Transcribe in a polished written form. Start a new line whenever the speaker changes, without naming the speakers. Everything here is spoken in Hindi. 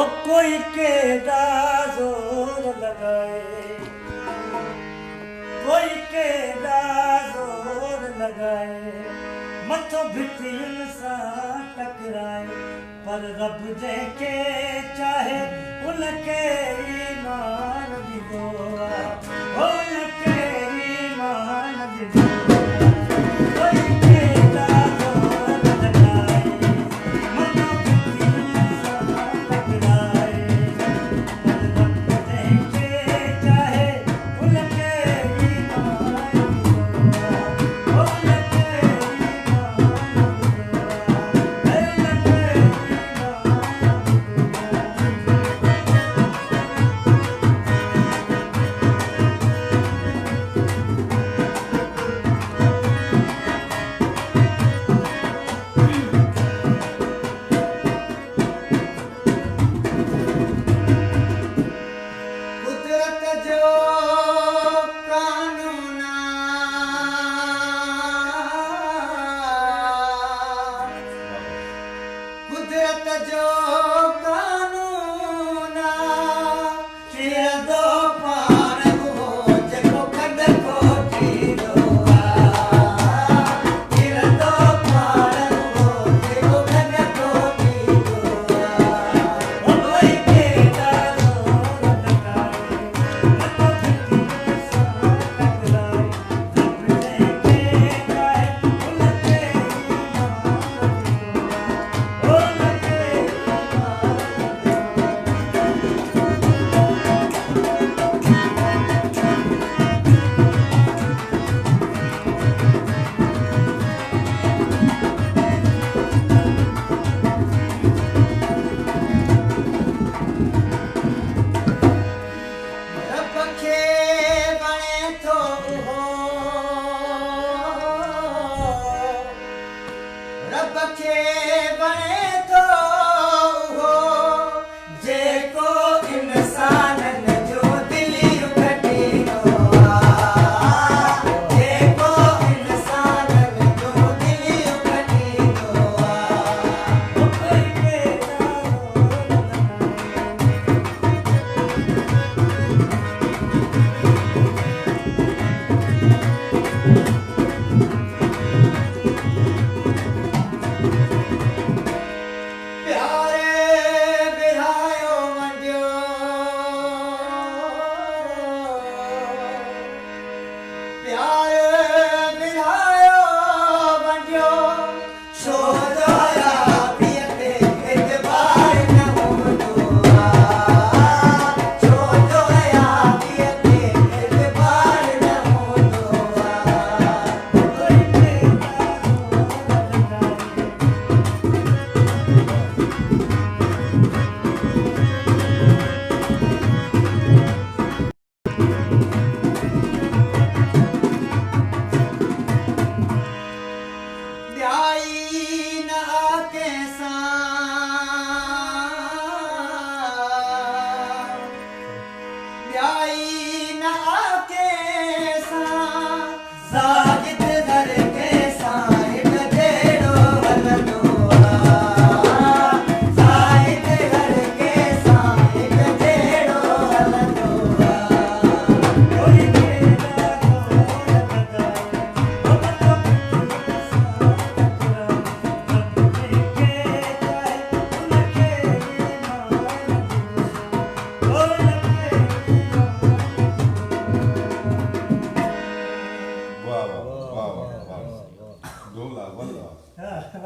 वो कोई केड़ा जोर लगाए, कोई केड़ा जोर लगाए, मथो भिटियुनि सां टकराए, पर रब जंहिंखे चाहे उनखे ईमान ॾींदो आहे, उनखे ईमान ॾींदो आहे। कोई केड़ा जोर लगाए, मथो भिटियुनि सां टकराए, पर रब जंहिंखे चाहे उनखे ईमान ॾींदो आहे, उनखे
कुदरत जो कानून कुदरत जो कानून थींदो पाण उहो जेको खॾ खोटींदो आहे, थींदो पाण उहो जेको खॾ खोटींदो आहे।
वो कोई केड़ा जोर लगाए, मथो भिटियुनि सां टकराए, रब जंहिंखे चाहे उनखे ईमान ॾींदो आहे, उनखे
रब खे वणे थो उहो, रब खे वणे थो उहो, जेको इंसाननि जो दिलियूं कटींदो आहे, जेको इंसाननि जो दिलियूं कटींदो आहे।
वो कोई केड़ा जोर लगाए,
प्यारे विहायो वंडियो, प्यारे विहायो वंडियो, छो जो यादीअ ते एतबार न हूंदो आहे, छो जो यादीअ ते एतबार न हूंदो आहे।
कोई केड़ा जोर लगाए,
न्याई न आके न्याई न आके साजिद दर के साहिब जेड़ो हलंदो आहे, साजिद दर के साहिब जेड़ो हलंदो आहे।
कोई केड़ा जोर लगाए, वो मथो भिटियुनि सां टकराए, रब जंहिंखे चाहे उनखे ईमान ॾींदो आहे, उनखे
वाह वाह वाह वाह वाह 2 लाख 1 लाख
ईमान